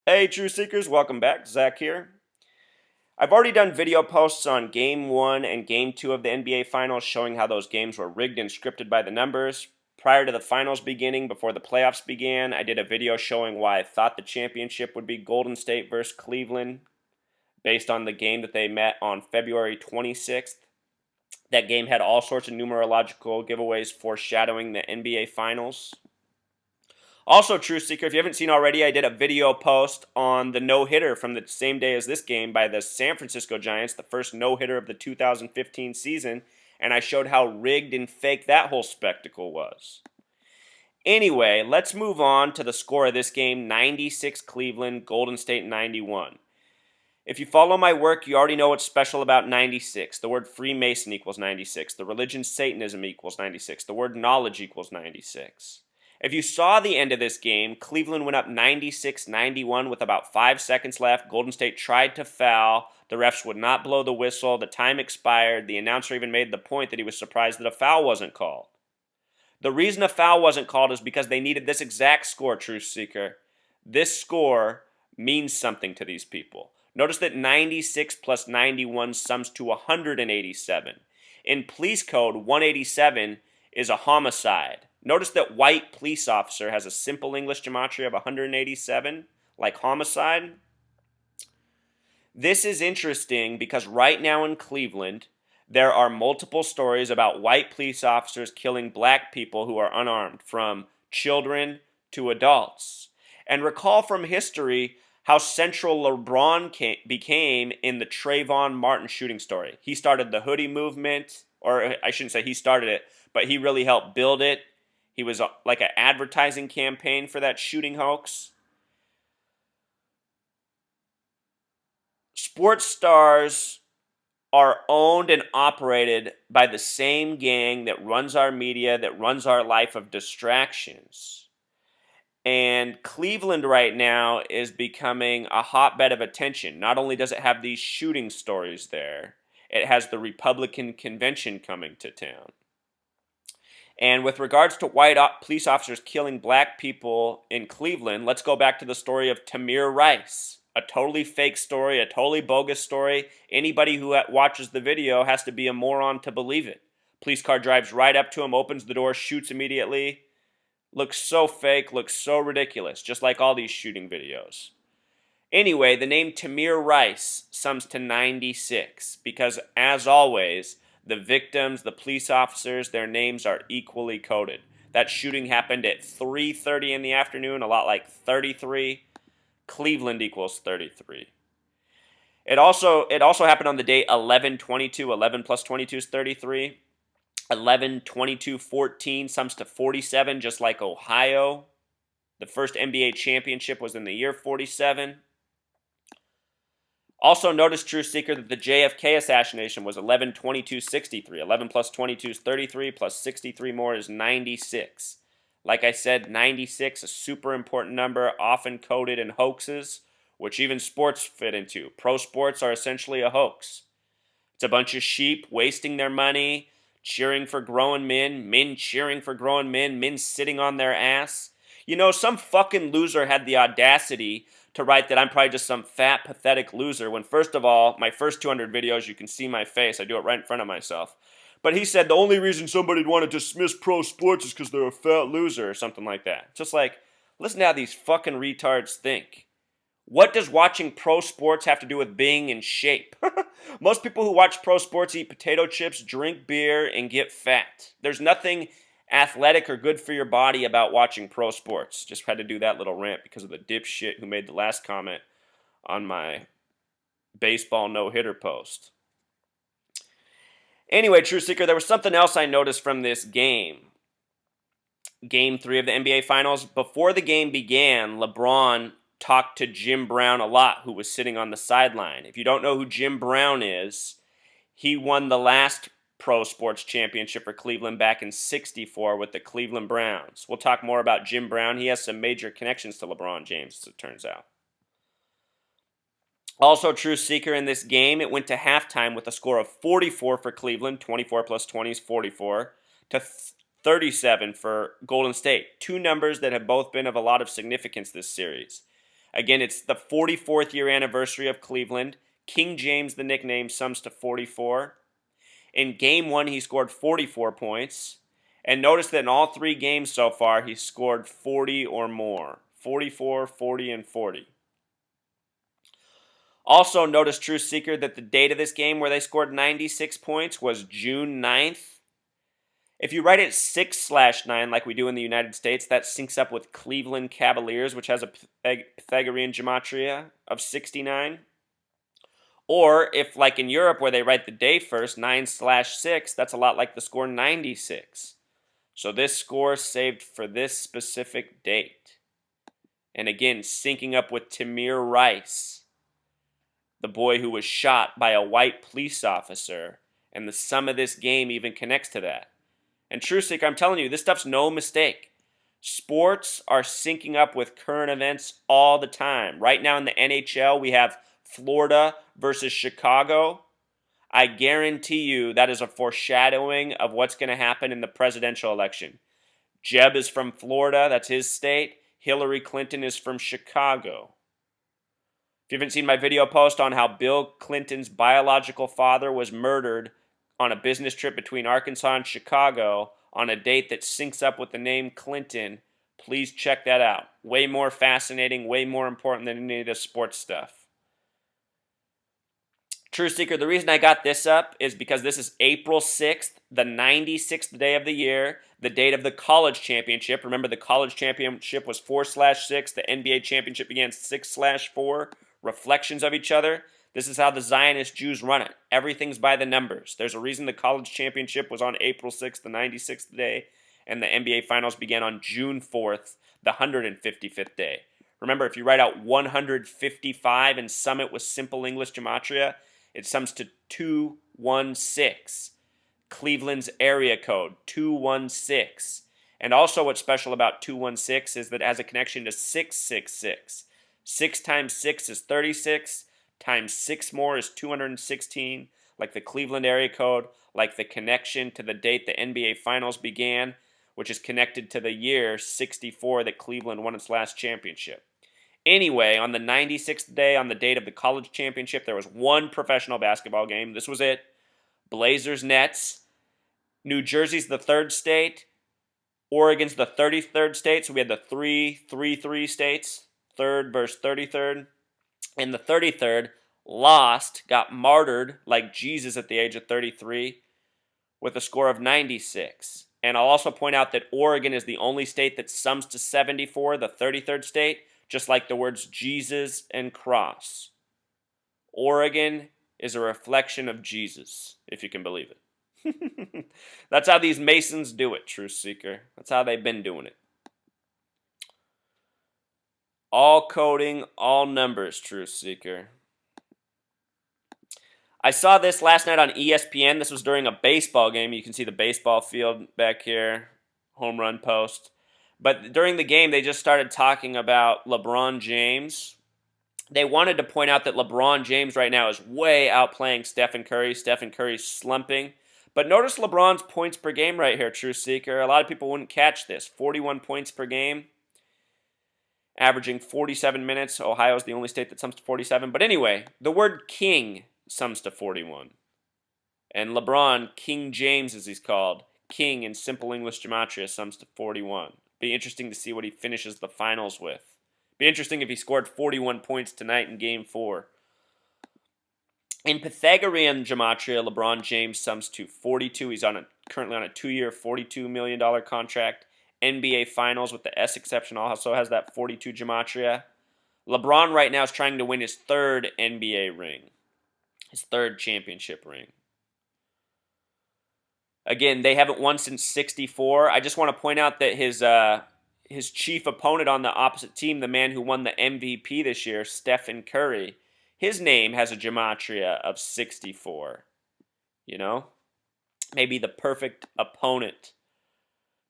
Hey, Truth Seekers, welcome back. Zach here. I've already done video posts on Game 1 and Game 2 of the NBA Finals showing how those games were rigged and scripted by the numbers. Prior to the finals beginning, before the playoffs began, I did a video showing why I thought the championship would be Golden State versus Cleveland based on the game that they met on February 26th. That game had all sorts of numerological giveaways foreshadowing the NBA Finals. Also, Truth Seeker, if you haven't seen already, I did a video post on the no-hitter from the same day as this game by the San Francisco Giants, the first no-hitter of the 2015 season, and I showed how rigged and fake that whole spectacle was. Anyway, let's move on to the score of this game, 96 Cleveland, Golden State 91. If you follow my work, you already know what's special about 96. The word Freemason equals 96. The religion Satanism equals 96. The word knowledge equals 96. If you saw the end of this game, Cleveland went up 96-91 with about 5 seconds left. Golden State tried to foul. The refs would not blow the whistle. The time expired. The announcer even made the point that he was surprised that a foul wasn't called. The reason a foul wasn't called is because they needed this exact score, Truth Seeker. This score means something to these people. Notice that 96 plus 91 sums to 187. In police code, 187 is a homicide. Notice that white police officer has a simple English gematria of 187, like homicide. This is interesting because right now in Cleveland, there are multiple stories about white police officers killing black people who are unarmed, from children to adults. And recall from history how central LeBron became in the Trayvon Martin shooting story. He started the hoodie movement, or I shouldn't say he started it, but he really helped build it. He was like an advertising campaign for that shooting hoax. Sports stars are owned and operated by the same gang that runs our media, that runs our life of distractions. And Cleveland right now is becoming a hotbed of attention. Not only does it have these shooting stories there, it has the Republican convention coming to town. And with regards to white police officers killing black people in Cleveland, let's go back to the story of Tamir Rice. A totally fake story, a totally bogus story. Anybody who watches the video has to be a moron to believe it. Police car drives right up to him, opens the door, shoots immediately. Looks so fake, looks so ridiculous, just like all these shooting videos. Anyway, the name Tamir Rice sums to 96 because, as always, the victims, the police officers, their names are equally coded. That shooting happened at 3:30 in the afternoon, a lot like 33. Cleveland equals 33. It also happened on the date 11/22. 11 plus 22 is 33. 11/22/14 sums to 47, just like Ohio. The first NBA championship was in the year 47. Also notice, True Seeker, that the JFK assassination was 11/22/63. 11 plus 22 is 33, plus 63 more is 96. Like I said, 96, a super important number, often coded in hoaxes, which even sports fit into. Pro sports are essentially a hoax. It's a bunch of sheep wasting their money, cheering for grown men cheering for grown men sitting on their ass. You know, some fucking loser had the audacity to write that I'm probably just some fat, pathetic loser when, first of all, my first 200 videos, you can see my face. I do it right in front of myself. But he said the only reason somebody'd want to dismiss pro sports is because they're a fat loser or something like that. Just like, listen to how these fucking retards think. What does watching pro sports have to do with being in shape? Most people who watch pro sports eat potato chips, drink beer, and get fat. There's nothing athletic or good for your body about watching pro sports. Just had to do that little rant because of the dipshit who made the last comment on my baseball no-hitter post. Anyway, True Seeker, there was something else I noticed from this game. Game 3 of the NBA Finals. Before the game began, LeBron talked to Jim Brown a lot, who was sitting on the sideline. If you don't know who Jim Brown is, he won the last pro sports championship for Cleveland back in '64 with the Cleveland Browns. We'll talk more about Jim Brown. He has some major connections to LeBron James, as it turns out. Also, True Seeker, in this game, it went to halftime with a score of 44 for Cleveland, 24 plus 20 is 44, to 37 for Golden State. Two numbers that have both been of a lot of significance this series. Again, it's the 44th year anniversary of Cleveland. King James, the nickname, sums to 44. In game 1, he scored 44 points. And notice that in all 3 games so far, he scored 40 or more. 44, 40, and 40. Also, notice, Truth Seeker, that the date of this game where they scored 96 points was June 9th. If you write it 6/9 like we do in the United States, that syncs up with Cleveland Cavaliers, which has a Pythagorean gematria of 69. Or if, like in Europe, where they write the day first, 9/6, that's a lot like the score 96. So this score saved for this specific date. And again, syncing up with Tamir Rice, the boy who was shot by a white police officer, and the sum of this game even connects to that. And TrueSeeker, I'm telling you, this stuff's no mistake. Sports are syncing up with current events all the time. Right now in the NHL, we have Florida versus Chicago. I guarantee you that is a foreshadowing of what's going to happen in the presidential election. Jeb is from Florida, that's his state. Hillary Clinton is from Chicago. If you haven't seen my video post on how Bill Clinton's biological father was murdered on a business trip between Arkansas and Chicago on a date that syncs up with the name Clinton, please check that out. Way more fascinating, way more important than any of the sports stuff. True Seeker, the reason I got this up is because this is April 6th, the 96th day of the year, the date of the college championship. Remember, the college championship was 4/6. The NBA championship began 6/4. Reflections of each other. This is how the Zionist Jews run it. Everything's by the numbers. There's a reason the college championship was on April 6th, the 96th day, and the NBA finals began on June 4th, the 155th day. Remember, if you write out 155 and sum it with simple English gematria, it sums to 216. Cleveland's area code, 216. And also what's special about 216 is that it has a connection to 666. 6 times 6 is 36, times 6 more is 216, like the Cleveland area code, like the connection to the date the NBA Finals began, which is connected to the year 64 that Cleveland won its last championship. Anyway, on the 96th day, on the date of the college championship, there was one professional basketball game. This was it. Blazers Nets. New Jersey's the 3rd state. Oregon's the 33rd state. So we had the 3 states. 3rd versus 33rd. And the 33rd lost, got martyred like Jesus at the age of 33 with a score of 96. And I'll also point out that Oregon is the only state that sums to 74, the 33rd state, just like the words Jesus and cross. Oregon is a reflection of Jesus, if you can believe it. That's how these Masons do it, Truth Seeker. That's how they've been doing it. All coding, all numbers, Truth Seeker. I saw this last night on ESPN. This was during a baseball game. You can see the baseball field back here, home run post. But during the game, they just started talking about LeBron James. They wanted to point out that LeBron James right now is way outplaying Stephen Curry. Stephen Curry's slumping. But notice LeBron's points per game right here, Truth Seeker. A lot of people wouldn't catch this. 41 points per game. Averaging 47 minutes. Ohio's the only state that sums to 47. But anyway, the word king sums to 41. And LeBron, King James as he's called, king in simple English gematria, sums to 41. Be interesting to see what he finishes the finals with. Be interesting if he scored 41 points tonight in Game 4. In Pythagorean gematria, LeBron James sums to 42. He's currently on a 2-year, $42 million contract. NBA Finals with the S exception also has that 42 gematria. LeBron right now is trying to win his 3rd NBA ring. His 3rd championship ring. Again, they haven't won since 64. I just want to point out that his chief opponent on the opposite team, the man who won the MVP this year, Stephen Curry, his name has a gematria of 64. You know? Maybe the perfect opponent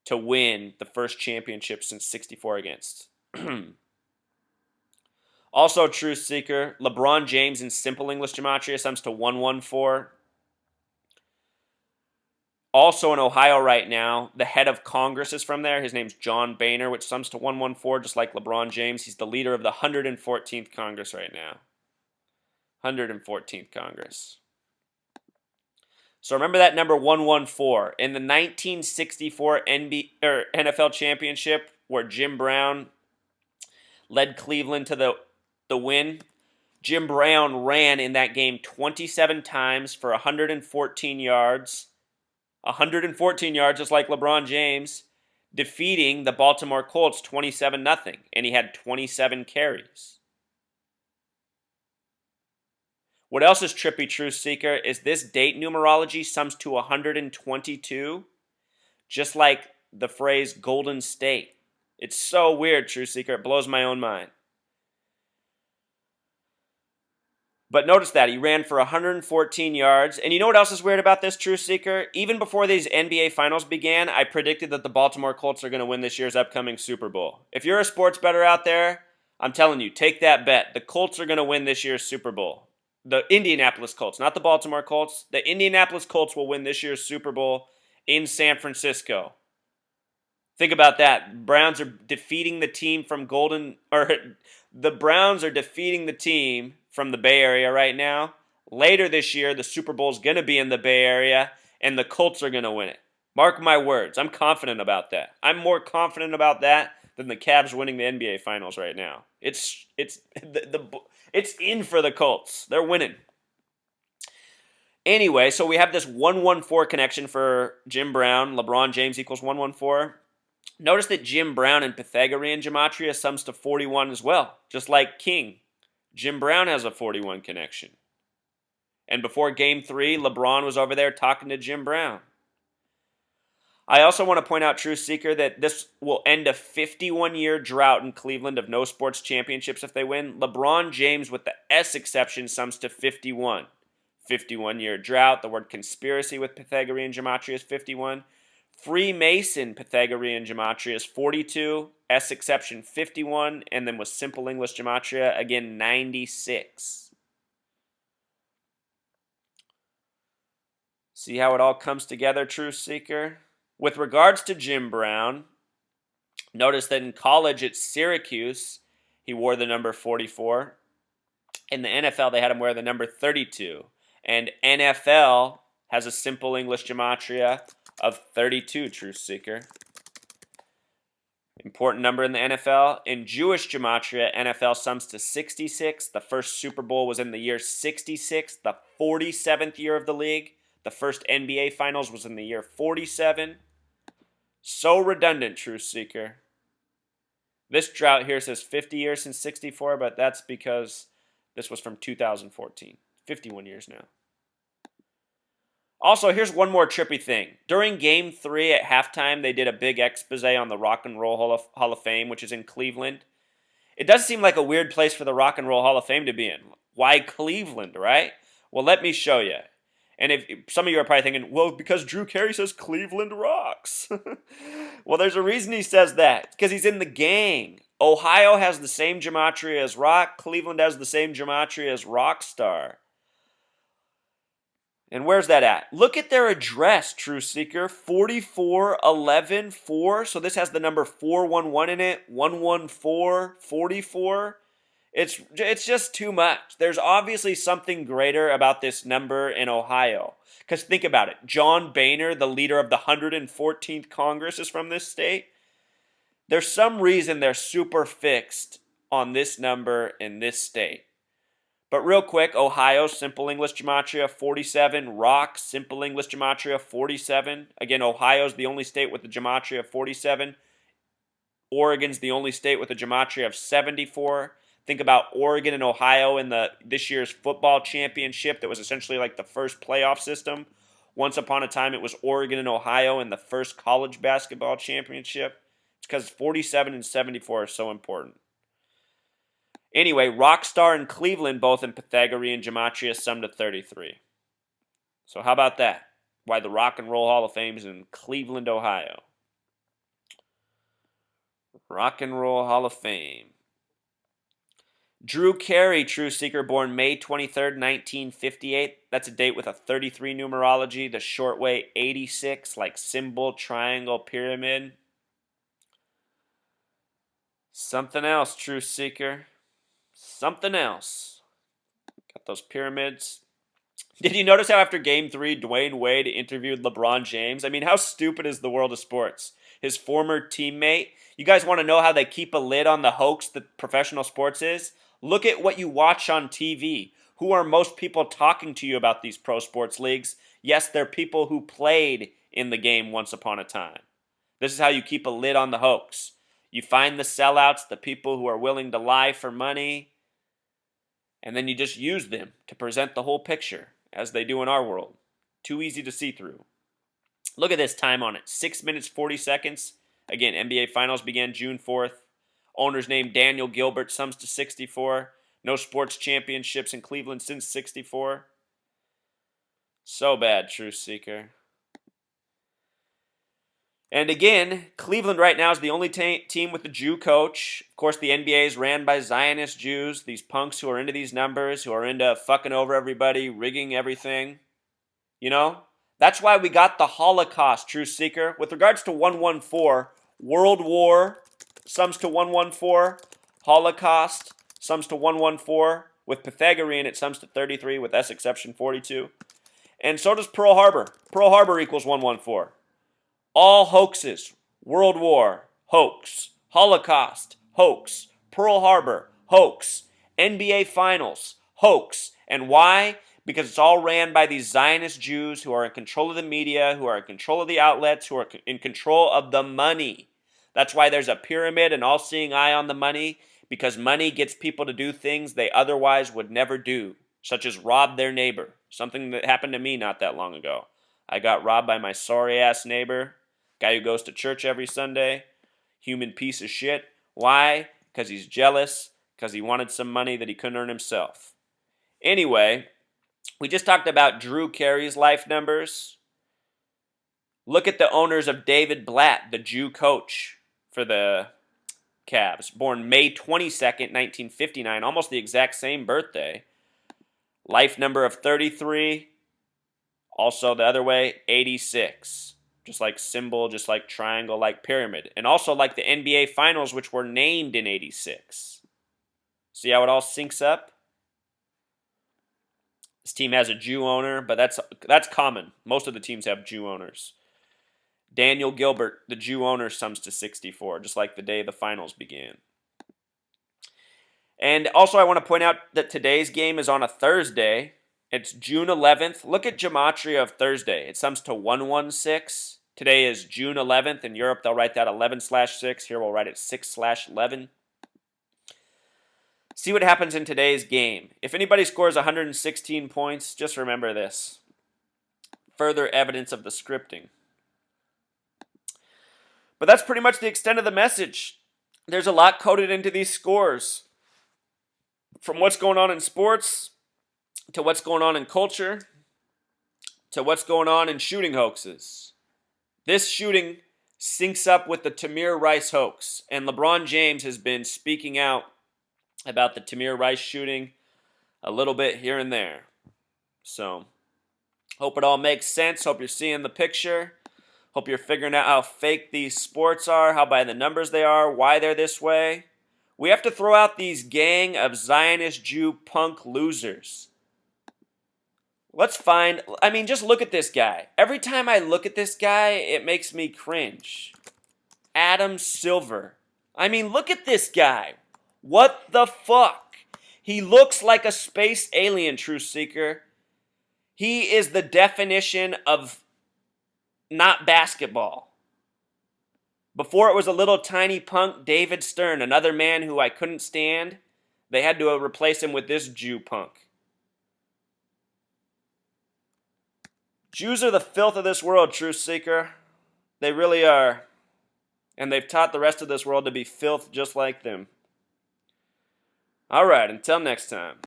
to win the first championship since 64 against. Also, Truth Seeker, LeBron James in simple English gematria sums to 114. Also in Ohio right now, the head of Congress is from there. His name's John Boehner, which sums to 114, just like LeBron James. He's the leader of the 114th Congress right now. 114th Congress. So remember that number 114. In the 1964 NFL championship where Jim Brown led Cleveland to the win, Jim Brown ran in that game 27 times for 114 yards. 114 yards, just like LeBron James, defeating the Baltimore Colts 27-0, and he had 27 carries. What else is trippy, Truth Seeker, is this date numerology sums to 122, just like the phrase Golden State. It's so weird, Truth Seeker. It blows my own mind. But notice that he ran for 114 yards. And you know what else is weird about this, Truth Seeker? Even before these NBA Finals began, I predicted that the Baltimore Colts are going to win this year's upcoming Super Bowl. If you're a sports bettor out there, I'm telling you, take that bet. The Colts are going to win this year's Super Bowl. The Indianapolis Colts, not the Baltimore Colts. The Indianapolis Colts will win this year's Super Bowl in San Francisco. Think about that. Browns are defeating the team from the Browns are defeating the team from the Bay Area right now. Later this year, the Super Bowl is going to be in the Bay Area, and the Colts are going to win it. Mark my words. I'm confident about that. I'm more confident about that than the Cavs winning the NBA Finals right now. It's in for the Colts. They're winning. Anyway, so we have this 114 connection for Jim Brown. LeBron James equals 114. Notice that Jim Brown in Pythagorean gematria sums to 41 as well, just like King. Jim Brown has a 41 connection. And before Game 3, LeBron was over there talking to Jim Brown. I also want to point out, Truth Seeker, that this will end a 51-year drought in Cleveland of no sports championships if they win. LeBron James, with the S exception, sums to 51. 51-year drought. The word conspiracy with Pythagorean gematria is 51. Freemason Pythagorean gematria is 42. S exception 51. And then with simple English gematria, again, 96. See how it all comes together, Truth Seeker? With regards to Jim Brown, notice that in college at Syracuse, he wore the number 44. In the NFL, they had him wear the number 32. And NFL has a simple English gematria of 32, Truth Seeker. Important number in the NFL. In Jewish gematria, NFL sums to 66. The first Super Bowl was in the year 66, the 47th year of the league. The first NBA Finals was in the year 47. So redundant, Truth Seeker. This drought here says 50 years since 64, but that's because this was from 2014. 51 years now. Also, here's one more trippy thing. During Game 3 at halftime, they did a big expose on the Rock and Roll Hall of Fame, which is in Cleveland. It does seem like a weird place for the Rock and Roll Hall of Fame to be in. Why Cleveland, right? Well, let me show you. And if some of you are probably thinking, well, because Drew Carey says Cleveland rocks. Well, there's a reason he says that. Because he's in the gang. Ohio has the same gematria as Rock. Cleveland has the same gematria as Rockstar. And where's that at? Look at their address, Truth Seeker. 44114. So this has the number 411 in it. 114, 44. It's just too much. There's obviously something greater about this number in Ohio. Because think about it. John Boehner, the leader of the 114th Congress, is from this state. There's some reason they're super fixed on this number in this state. But real quick, Ohio, simple English gematria, 47. Rock, simple English gematria, 47. Again, Ohio's the only state with the gematria of 47. Oregon's the only state with a gematria of 74. Think about Oregon and Ohio in this year's football championship that was essentially like the first playoff system. Once upon a time, it was Oregon and Ohio in the first college basketball championship. It's because 47 and 74 are so important. Anyway, Rockstar and Cleveland, both in Pythagorean gematria, sum to 33. So how about that? Why the Rock and Roll Hall of Fame is in Cleveland, Ohio. Rock and Roll Hall of Fame. Drew Carey, True Seeker, born May 23rd, 1958. That's a date with a 33 numerology. The short way 86, like symbol, triangle, pyramid. Something else, True Seeker. Something else. Got those pyramids. Did you notice how after Game 3, Dwayne Wade interviewed LeBron James? I mean, how stupid is the world of sports? His former teammate. You guys want to know how they keep a lid on the hoax that professional sports is? Look at what you watch on TV. Who are most people talking to you about these pro sports leagues? Yes, they're people who played in the game once upon a time. This is how you keep a lid on the hoax. You find the sellouts, the people who are willing to lie for money, and then you just use them to present the whole picture, as they do in our world. Too easy to see through. Look at this time on it. 6 minutes, 40 seconds. Again, NBA Finals began June 4th. Owner's name Daniel Gilbert, sums to 64. No sports championships in Cleveland since 64. So bad, Truth Seeker. And again, Cleveland right now is the only team with a Jew coach. Of course, the NBA is ran by Zionist Jews, these punks who are into these numbers, who are into fucking over everybody, rigging everything. You know? That's why we got the Holocaust, Truth Seeker. With regards to 114, World War sums to 114. Holocaust sums to 114. With Pythagorean, it sums to 33, with S exception 42. And so does Pearl Harbor. Pearl Harbor equals 114. All hoaxes. World War, hoax. Holocaust, hoax. Pearl Harbor, hoax. NBA Finals, hoax. And why? Because it's all ran by these Zionist Jews who are in control of the media, who are in control of the outlets, who are in control of the money. That's why there's a pyramid, an all-seeing eye on the money, because money gets people to do things they otherwise would never do, such as rob their neighbor. Something that happened to me not that long ago. I got robbed by my sorry-ass neighbor, guy who goes to church every Sunday, human piece of shit. Why? Because he's jealous, because he wanted some money that he couldn't earn himself. Anyway, we just talked about Drew Carey's life numbers. Look at the owners of David Blatt, the Jew coach for the Cavs, born May 22nd, 1959, almost the exact same birthday. Life number of 33, also the other way, 86. Just like symbol, just like triangle, like pyramid. And also like the NBA Finals, which were named in 86. See how it all syncs up? This team has a Jew owner, but that's common. Most of the teams have Jew owners. Daniel Gilbert, the Jew owner, sums to 64, just like the day the finals began. And also I want to point out that today's game is on a Thursday. It's June 11th. Look at gematria of Thursday. It sums to 116. Today is June 11th. In Europe, they'll write that 11/6. Here we'll write it 6/11. See what happens in today's game. If anybody scores 116 points, just remember this. Further evidence of the scripting. But that's pretty much the extent of the message. There's a lot coded into these scores. From what's going on in sports, to what's going on in culture, to what's going on in shooting hoaxes. This shooting syncs up with the Tamir Rice hoax, and LeBron James has been speaking out about the Tamir Rice shooting a little bit here and there. So, hope it all makes sense. Hope you're seeing the picture. Hope you're figuring out how fake these sports are, how by the numbers they are, why they're this way. We have to throw out these gang of Zionist Jew punk losers. Just look at this guy. Every time I look at this guy, it makes me cringe. Adam Silver. Look at this guy. What the fuck? He looks like a space alien, Truth Seeker. He is the definition of not basketball. Before it was a little tiny punk, David Stern, another man who I couldn't stand. They had to replace him with this Jew punk. Jews are the filth of this world, Truth Seeker. They really are. And they've taught the rest of this world to be filth just like them. All right, until next time.